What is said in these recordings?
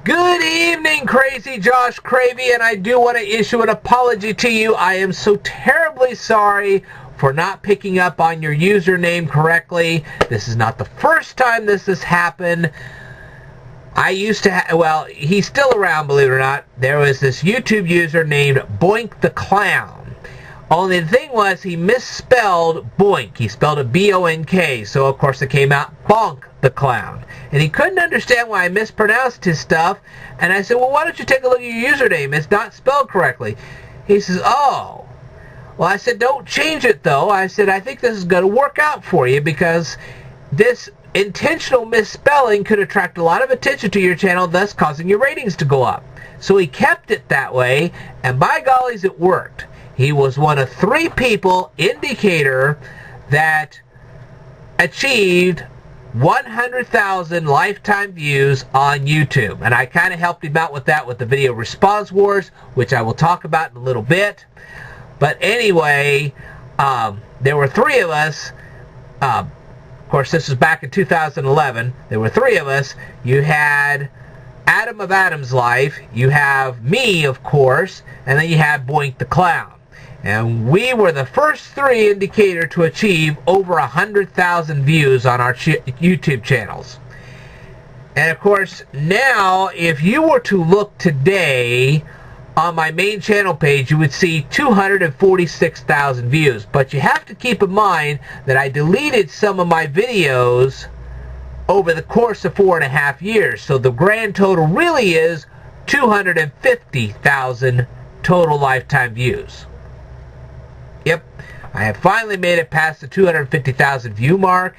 Good evening, Crazy Josh Cravey, and I do want to issue an apology to you. I am so terribly sorry for not picking up on your username correctly. This is not the first time this has happened. I used to well, he's still around, believe it or not. There was this YouTube user named Boink the Clown. Only the thing was, he misspelled Boink. He spelled it B-O-N-K, so of course it came out Bonk the Clown. And he couldn't understand why I mispronounced his stuff, and I said, well, why don't you take a look at your username? It's not spelled correctly. He says, oh. Well, I said, don't change it, though. I said, I think this is going to work out for you, because this intentional misspelling could attract a lot of attention to your channel, thus causing your ratings to go up. So he kept it that way, and by gollies, it worked. He was one of 3 people in Decatur that achieved 100,000 lifetime views on YouTube. And I kind of helped him out with that with the video response wars, which I will talk about in a little bit. But anyway, there were 3 of us. Of course, this was back in 2011. There were 3 of us. You had Adam of Adam's Life. You have me, of course. And then you had Boink the Clown. And we were the first 3 in Decatur to achieve over 100,000 views on our YouTube channels. And of course, now, if you were to look today on my main channel page, you would see 246,000 views. But you have to keep in mind that I deleted some of my videos over the course of 4.5 years. So the grand total really is 250,000 total lifetime views. Yep, I have finally made it past the 250,000 view mark,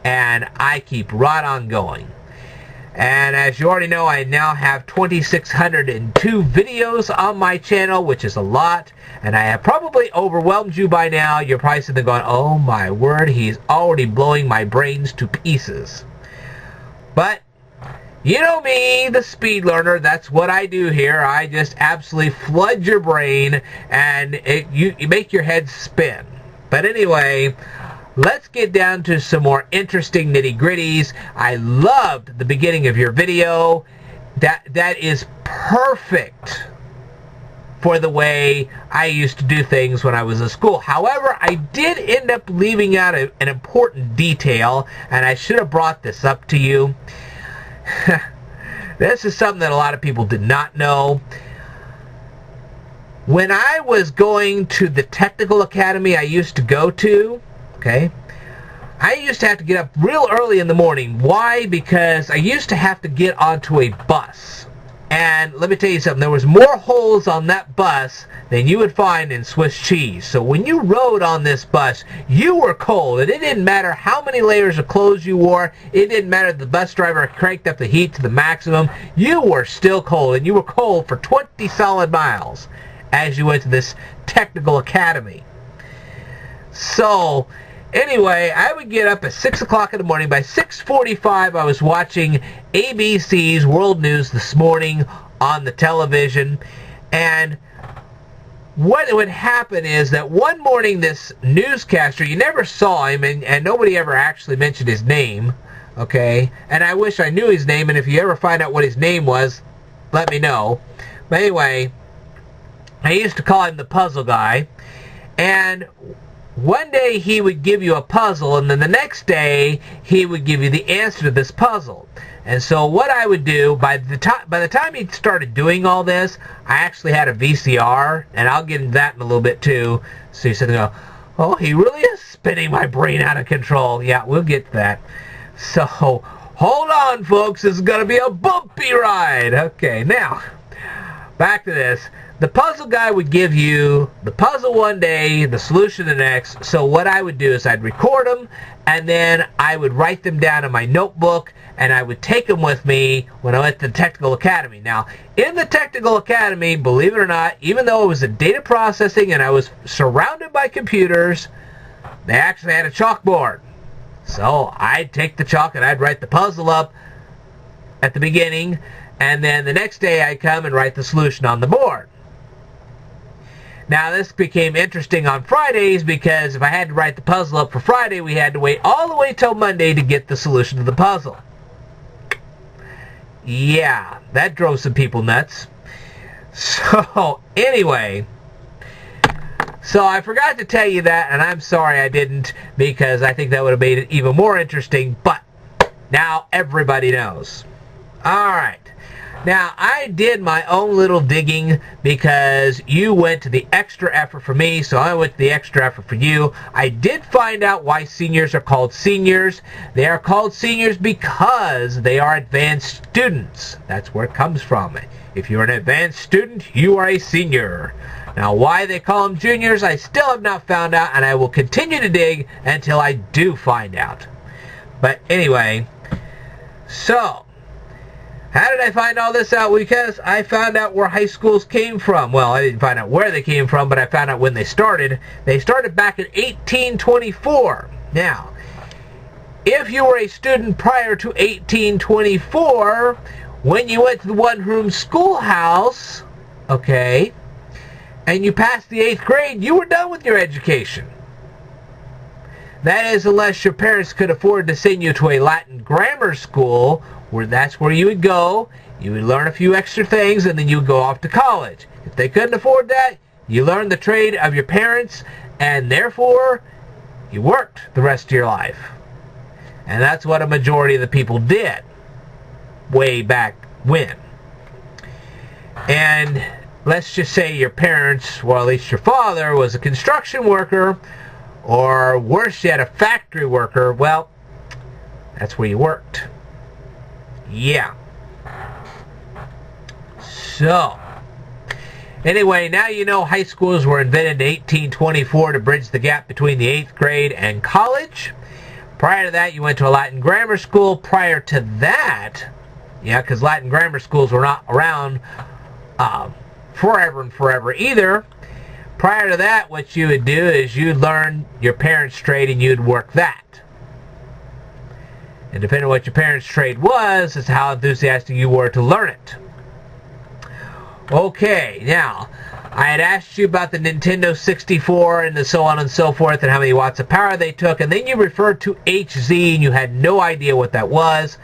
and I keep right on going. And as you already know, I now have 2,602 videos on my channel, which is a lot, and I have probably overwhelmed you by now. You're probably sitting there going, oh my word, he's already blowing my brains to pieces. But you know me, the Speedlearner, that's what I do here. I just absolutely flood your brain, and you make your head spin. But anyway, let's get down to some more interesting nitty-gritties. I loved the beginning of your video. That is perfect for the way I used to do things when I was in school. However, I did end up leaving out an important detail, and I should have brought this up to you. This is something that a lot of people did not know. When I was going to the technical academy I used to go to, okay, I used to have to get up real early in the morning. Why? Because I used to have to get onto a bus. And let me tell you something, there was more holes on that bus than you would find in Swiss cheese. So when you rode on this bus, you were cold. And it didn't matter how many layers of clothes you wore. It didn't matter if the bus driver cranked up the heat to the maximum. You were still cold. And you were cold for 20 solid miles as you went to this technical academy. So anyway, I would get up at 6 o'clock in the morning. By 6:45, I was watching ABC's World News This Morning on the television. And what would happen is that one morning this newscaster, you never saw him, and nobody ever actually mentioned his name, okay? And I wish I knew his name, and if you ever find out what his name was, let me know. But anyway, I used to call him the puzzle guy. And one day he would give you a puzzle, and then the next day he would give you the answer to this puzzle. And so what I would do, by the time he started doing all this, I actually had a VCR, and I'll get into that in a little bit too. So you sit there and go, oh, he really is spinning my brain out of control. Yeah, we'll get to that. So hold on, folks. This is going to be a bumpy ride. Okay, now, back to this. The puzzle guy would give you the puzzle one day, the solution the next. So what I would do is I'd record them, and then I would write them down in my notebook, and I would take them with me when I went to the Technical Academy. Now, in the Technical Academy, believe it or not, even though it was a data processing and I was surrounded by computers, they actually had a chalkboard. So I'd take the chalk and I'd write the puzzle up at the beginning, and then the next day I'd come and write the solution on the board. Now, this became interesting on Fridays because if I had to write the puzzle up for Friday, we had to wait all the way till Monday to get the solution to the puzzle. Yeah, that drove some people nuts. So, anyway, so I forgot to tell you that, and I'm sorry I didn't, because I think that would have made it even more interesting, but now everybody knows. Alright. Now, I did my own little digging because you went to the extra effort for me, so I went to the extra effort for you. I did find out why seniors are called seniors. They are called seniors because they are advanced students. That's where it comes from. If you're an advanced student, you are a senior. Now, why they call them juniors, I still have not found out, and I will continue to dig until I do find out. But anyway, so how did I find all this out? Because I found out where high schools came from. Well, I didn't find out where they came from, but I found out when they started. They started back in 1824. Now, if you were a student prior to 1824, when you went to the one-room schoolhouse, okay, and you passed the 8th grade, you were done with your education. That is, unless your parents could afford to send you to a Latin grammar school, where that's where you would go, you would learn a few extra things, and then you would go off to college. If they couldn't afford that, you learned the trade of your parents, and therefore, you worked the rest of your life. And that's what a majority of the people did way back when. And let's just say your parents, well, at least your father, was a construction worker, or worse yet, a factory worker. Well, that's where you worked. Yeah. So, anyway, now you know high schools were invented in 1824 to bridge the gap between the 8th grade and college. Prior to that, you went to a Latin grammar school. Prior to that, yeah, because Latin grammar schools were not around forever and forever either. Prior to that, what you would do is you'd learn your parents' trade and you'd work that. And depending on what your parents' trade was, is how enthusiastic you were to learn it. Okay, now, I had asked you about the Nintendo 64 and the so on and so forth and how many watts of power they took, and then you referred to HZ and you had no idea what that was.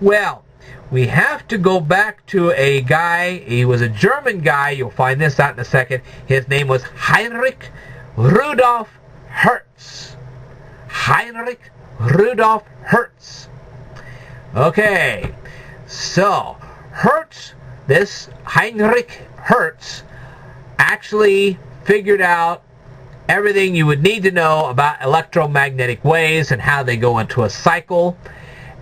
Well, we have to go back to a guy. He was a German guy. You'll find this out in a second. His name was Heinrich Rudolf Hertz. Heinrich Rudolf Hertz. Okay, so Hertz, this Heinrich Hertz, actually figured out everything you would need to know about electromagnetic waves and how they go into a cycle.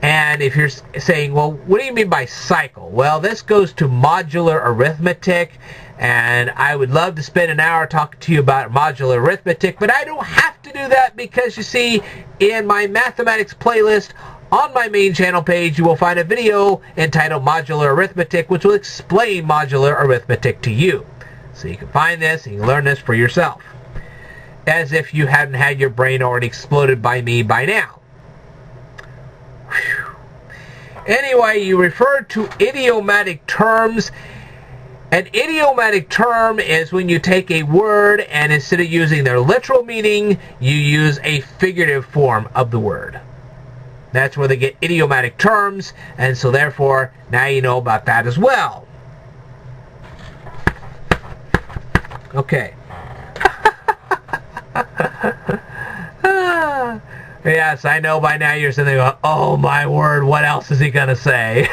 And if you're saying, well, what do you mean by cycle? Well, this goes to modular arithmetic, and I would love to spend an hour talking to you about modular arithmetic, but I don't have to do that because, you see, in my mathematics playlist on my main channel page, you will find a video entitled Modular Arithmetic, which will explain modular arithmetic to you. So you can find this and you can learn this for yourself, as if you hadn't had your brain already exploded by me by now. Anyway, you referred to idiomatic terms. An idiomatic term is when you take a word and instead of using their literal meaning, you use a figurative form of the word. That's where they get idiomatic terms, and so therefore, now you know about that as well. Okay. Yes, I know by now you're sitting there going, oh my word, what else is he going to say?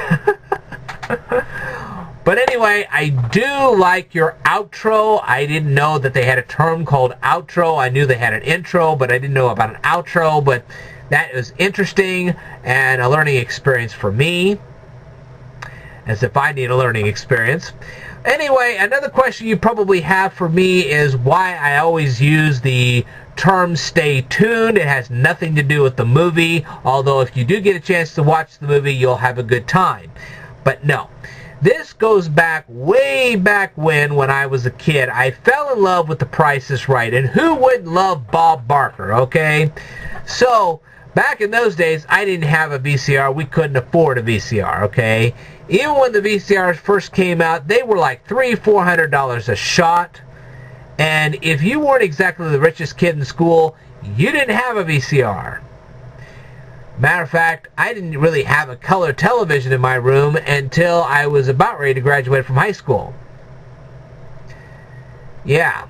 But anyway, I do like your outro. I didn't know that they had a term called outro. I knew they had an intro, but I didn't know about an outro. But that is interesting and a learning experience for me, as if I need a learning experience. Anyway, another question you probably have for me is why I always use the term stay tuned. It has nothing to do with the movie, although if you do get a chance to watch the movie, you'll have a good time. But no. This goes back way back when I was a kid. I fell in love with The Price is Right. And who wouldn't love Bob Barker, okay? So, back in those days, I didn't have a VCR. We couldn't afford a VCR, okay? Even when the VCRs first came out, they were like $300-400 a shot. And if you weren't exactly the richest kid in school, you didn't have a VCR. Matter of fact, I didn't really have a color television in my room until I was about ready to graduate from high school. Yeah.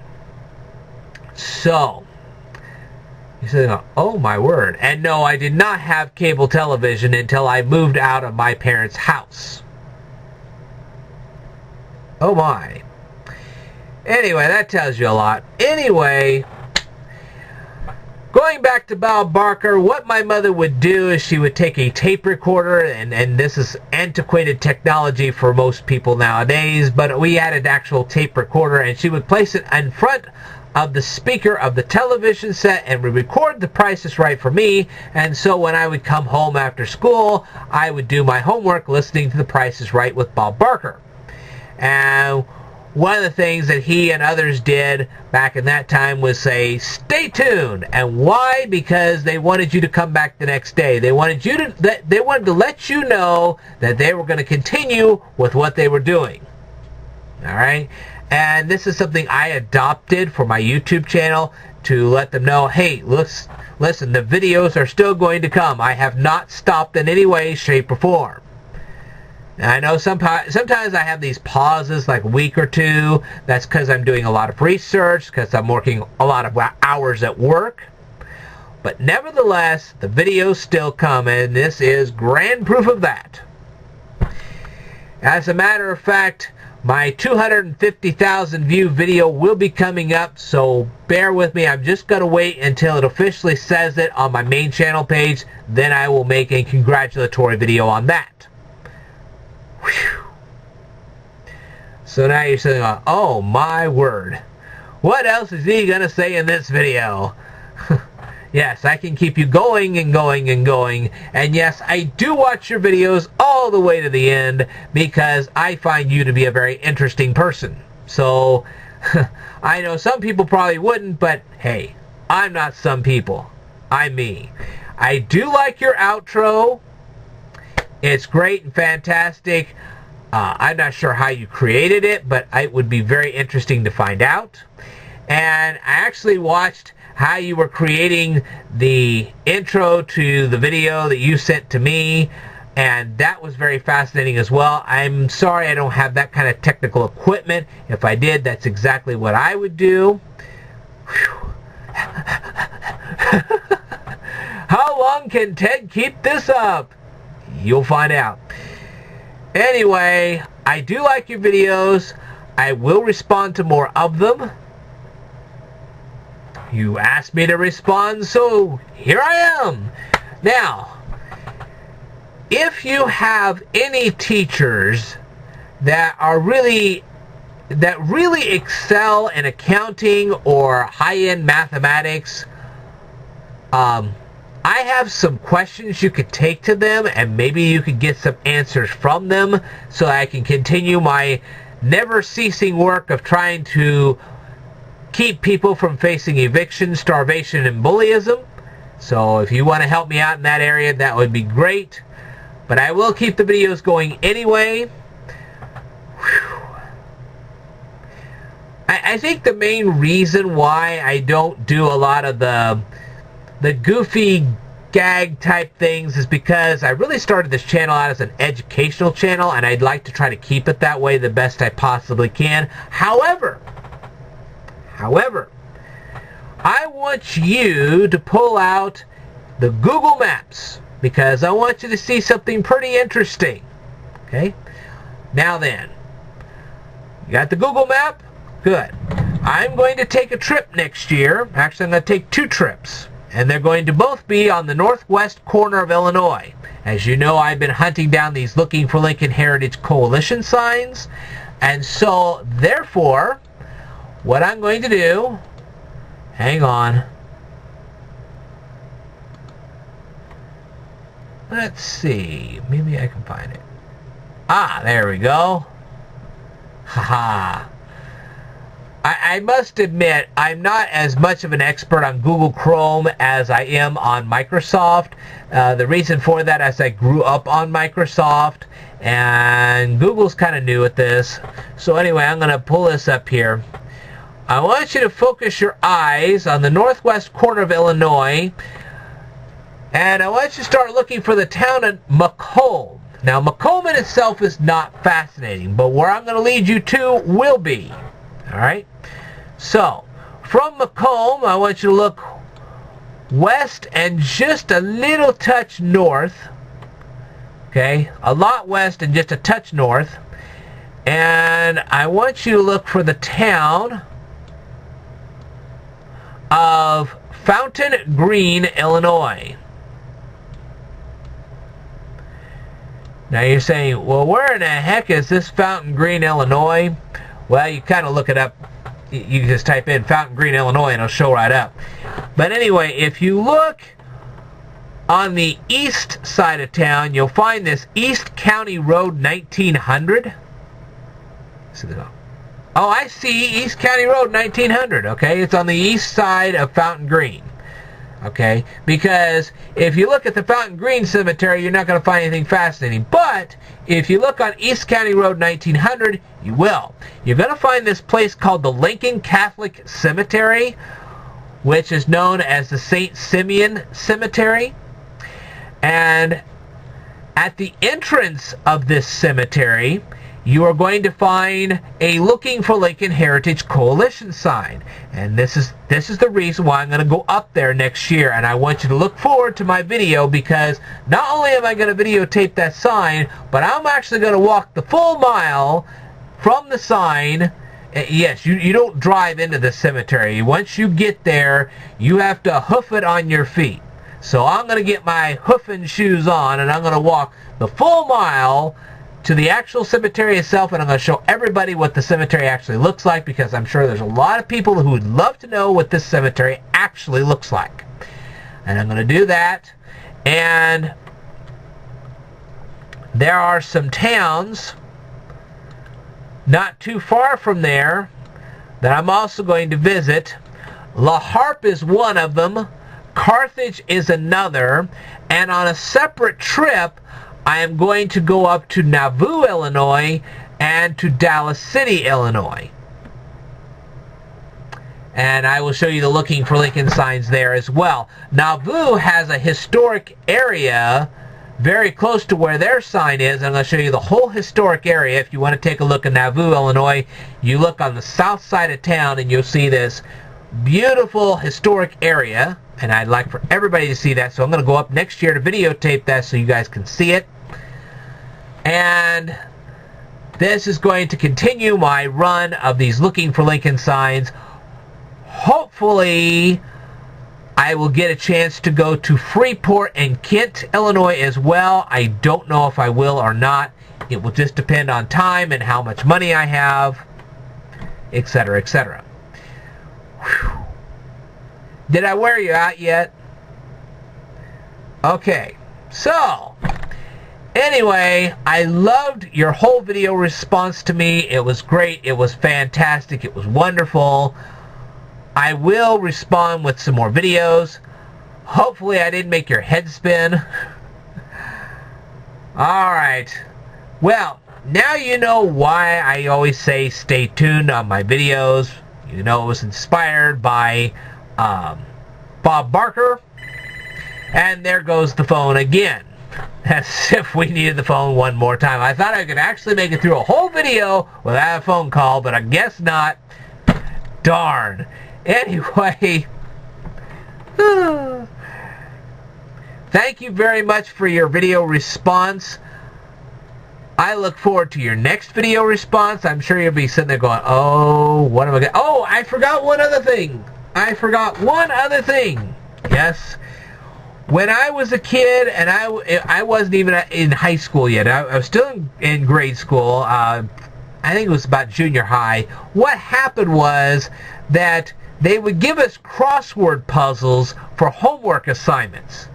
So, you say, oh my word. And no, I did not have cable television until I moved out of my parents' house. Oh my. Anyway, that tells you a lot. Anyway, going back to Bob Barker, what my mother would do is she would take a tape recorder, and this is antiquated technology for most people nowadays, but we had an actual tape recorder, and she would place it in front of the speaker of the television set and would record The Price is Right for me. And so when I would come home after school, I would do my homework listening to The Price is Right with Bob Barker. And one of the things that he and others did back in that time was say, stay tuned. And why? Because they wanted you to come back the next day. They wanted to let you know that they were going to continue with what they were doing. All right? And this is something I adopted for my YouTube channel to let them know, hey, listen, the videos are still going to come. I have not stopped in any way, shape, or form. And I know sometimes I have these pauses like a week or two. That's because I'm doing a lot of research, because I'm working a lot of hours at work. But nevertheless, the videos still come, and this is grand proof of that. As a matter of fact, my 250,000 view video will be coming up, so bear with me. I'm just going to wait until it officially says it on my main channel page. Then I will make a congratulatory video on that. Whew. So now you're saying, oh my word. What else is he going to say in this video? Yes, I can keep you going and going and going. And yes, I do watch your videos all the way to the end because I find you to be a very interesting person. So, I know some people probably wouldn't, but hey, I'm not some people. I'm me. I do like your outro. It's great and fantastic. I'm not sure how you created it, but it would be very interesting to find out. And I actually watched how you were creating the intro to the video that you sent to me, and that was very fascinating as well. I'm sorry I don't have that kind of technical equipment. If I did, that's exactly what I would do. How long can Ted keep this up? You'll find out. Anyway, I do like your videos. I will respond to more of them. You asked me to respond, so here I am. Now, if you have any teachers that really excel in accounting or high-end mathematics, I have some questions you could take to them, and maybe you could get some answers from them so I can continue my never-ceasing work of trying to keep people from facing eviction, starvation, and bullyism. So if you want to help me out in that area, that would be great. But I will keep the videos going anyway. Whew. I think the main reason why I don't do a lot of the goofy gag type things is because I really started this channel out as an educational channel, and I'd like to try to keep it that way the best I possibly can. However, I want you to pull out the Google Maps because I want you to see something pretty interesting. Okay? Now then, you got the Google Map? Good. I'm going to take a trip next year. Actually, I'm going to take 2 trips. And they're going to both be on the northwest corner of Illinois. As you know, I've been hunting down these Looking for Lincoln Heritage Coalition signs. And so, therefore, what I'm going to do, hang on. Let's see. Maybe I can find it. Ah, there we go. Haha. I must admit, I'm not as much of an expert on Google Chrome as I am on Microsoft. The reason for that is I grew up on Microsoft, and Google's kind of new at this. So anyway, I'm going to pull this up here. I want you to focus your eyes on the northwest corner of Illinois. And I want you to start looking for the town of Macomb. Now, Macomb in itself is not fascinating, but where I'm going to lead you to will be. All right? So, from Macomb, I want you to look west and just a little touch north. Okay? A lot west and just a touch north. And I want you to look for the town of Fountain Green, Illinois. Now you're saying, well, where in the heck is this Fountain Green, Illinois? Well, you kind of look it up. You just type in Fountain Green, Illinois, and it'll show right up. But anyway, if you look on the east side of town, you'll find this East County Road 1900. Oh, I see, East County Road 1900, okay? It's on the east side of Fountain Green. Okay, because if you look at the Fountain Green Cemetery, you're not going to find anything fascinating. But if you look on East County Road 1900, you will. You're going to find this place called the Lincoln Catholic Cemetery, which is known as the St. Simeon Cemetery. And at the entrance of this cemetery, you are going to find a Looking for Lincoln Heritage Coalition sign. And this is the reason why I'm going to go up there next year. And I want you to look forward to my video, because not only am I going to videotape that sign, but I'm actually going to walk the full mile from the sign. Yes, you don't drive into the cemetery. Once you get there, you have to hoof it on your feet. So I'm going to get my hoofing shoes on, and I'm going to walk the full mile to the actual cemetery itself, and I'm going to show everybody what the cemetery actually looks like, because I'm sure there's a lot of people who would love to know what this cemetery actually looks like. And I'm going to do that. And there are some towns not too far from there that I'm also going to visit. La Harpe is one of them. Carthage is another. And on a separate trip, I am going to go up to Nauvoo, Illinois, and to Dallas City, Illinois. And I will show you the Looking for Lincoln signs there as well. Nauvoo has a historic area very close to where their sign is. I'm going to show you the whole historic area. If you want to take a look at Nauvoo, Illinois, you look on the south side of town and you'll see this beautiful historic area. And I'd like for everybody to see that. So I'm going to go up next year to videotape that so you guys can see it. And this is going to continue my run of these Looking for Lincoln signs. Hopefully, I will get a chance to go to Freeport and Kent, Illinois as well. I don't know if I will or not. It will just depend on time and how much money I have, etc., etc. Did I wear you out yet? Okay, so anyway, I loved your whole video response to me. It was great. It was fantastic. It was wonderful. I will respond with some more videos. Hopefully I didn't make your head spin. Alright. Well, now you know why I always say stay tuned on my videos. You know it was inspired by Bob Barker. And there goes the phone again. As if we needed the phone one more time. I thought I could actually make it through a whole video without a phone call, but I guess not. Darn. Anyway, thank you very much for your video response. I look forward to your next video response. I'm sure you'll be sitting there going, oh, what am I going to... Oh, I forgot one other thing. Yes. When I was a kid, and I wasn't even in high school yet. I was still in grade school. I think it was about junior high. What happened was that they would give us crossword puzzles for homework assignments.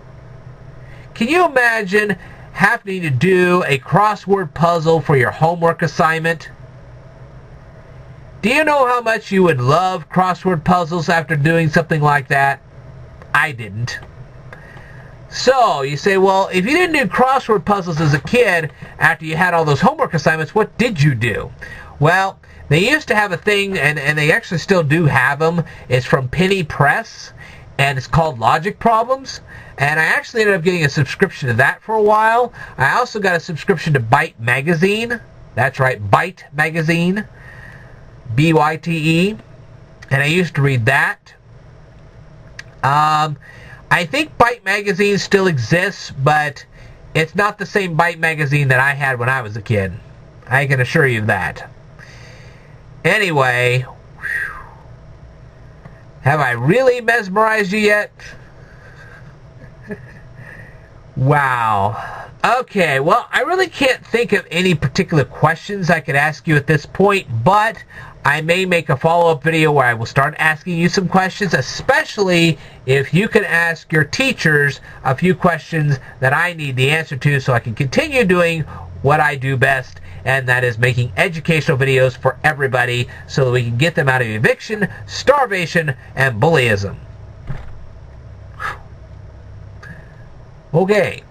Can you imagine having to do a crossword puzzle for your homework assignment? Do you know how much you would love crossword puzzles after doing something like that? I didn't. So, you say, well, if you didn't do crossword puzzles as a kid after you had all those homework assignments, what did you do? Well, they used to have a thing, and they actually still do have them. It's from Penny Press, and it's called Logic Problems. And I actually ended up getting a subscription to that for a while. I also got a subscription to Byte Magazine. That's right, Byte Magazine. B-Y-T-E. And I used to read that. I think Byte Magazine still exists, but it's not the same Byte Magazine that I had when I was a kid. I can assure you of that. Anyway, have I really mesmerized you yet? Wow. Okay, well, I really can't think of any particular questions I could ask you at this point, but I may make a follow-up video where I will start asking you some questions, especially if you can ask your teachers a few questions that I need the answer to so I can continue doing what I do best, and that is making educational videos for everybody so that we can get them out of eviction, starvation, and bullyism. Okay.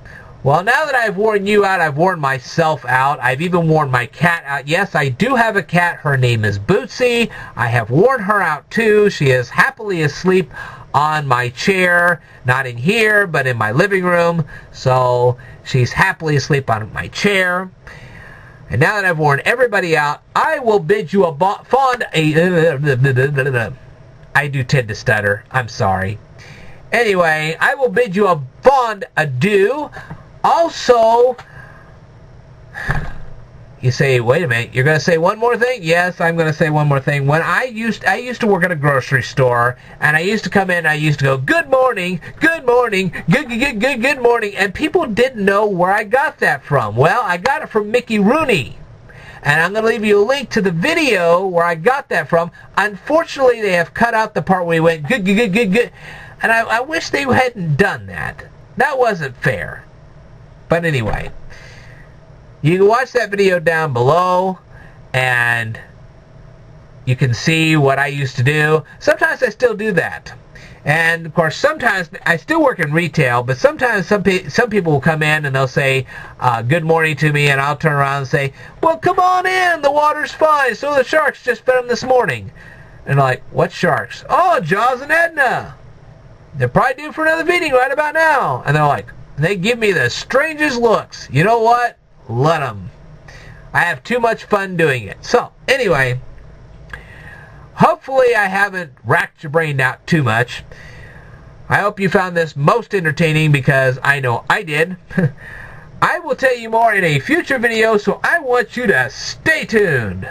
Well, now that I've worn you out, I've worn myself out. I've even worn my cat out. Yes, I do have a cat. Her name is Bootsy. I have worn her out too. She is happily asleep on my chair. Not in here, but in my living room. So she's happily asleep on my chair. And now that I've worn everybody out, I will bid you a fond... I do tend to stutter. I'm sorry. Anyway, I will bid you a fond adieu. Also, you say, wait a minute, you're going to say one more thing? Yes, I'm going to say one more thing. When I used to work at a grocery store, and I used to come in, I used to go, good morning, good morning, good morning, and people didn't know where I got that from. Well, I got it from Mickey Rooney. And I'm going to leave you a link to the video where I got that from. Unfortunately, they have cut out the part where he went, good. And I wish they hadn't done that. That wasn't fair. But anyway, you can watch that video down below, and you can see what I used to do. Sometimes I still do that. And, of course, sometimes I still work in retail, but sometimes some people will come in and they'll say good morning to me, and I'll turn around and say, well, come on in, the water's fine, so the sharks just fed them this morning. And they're like, what sharks? Oh, Jaws and Edna. They're probably due for another feeding right about now. And they're like, they give me the strangest looks. You know what? Let them. I have too much fun doing it. So, anyway, hopefully I haven't racked your brain out too much. I hope you found this most entertaining, because I know I did. I will tell you more in a future video, so I want you to stay tuned.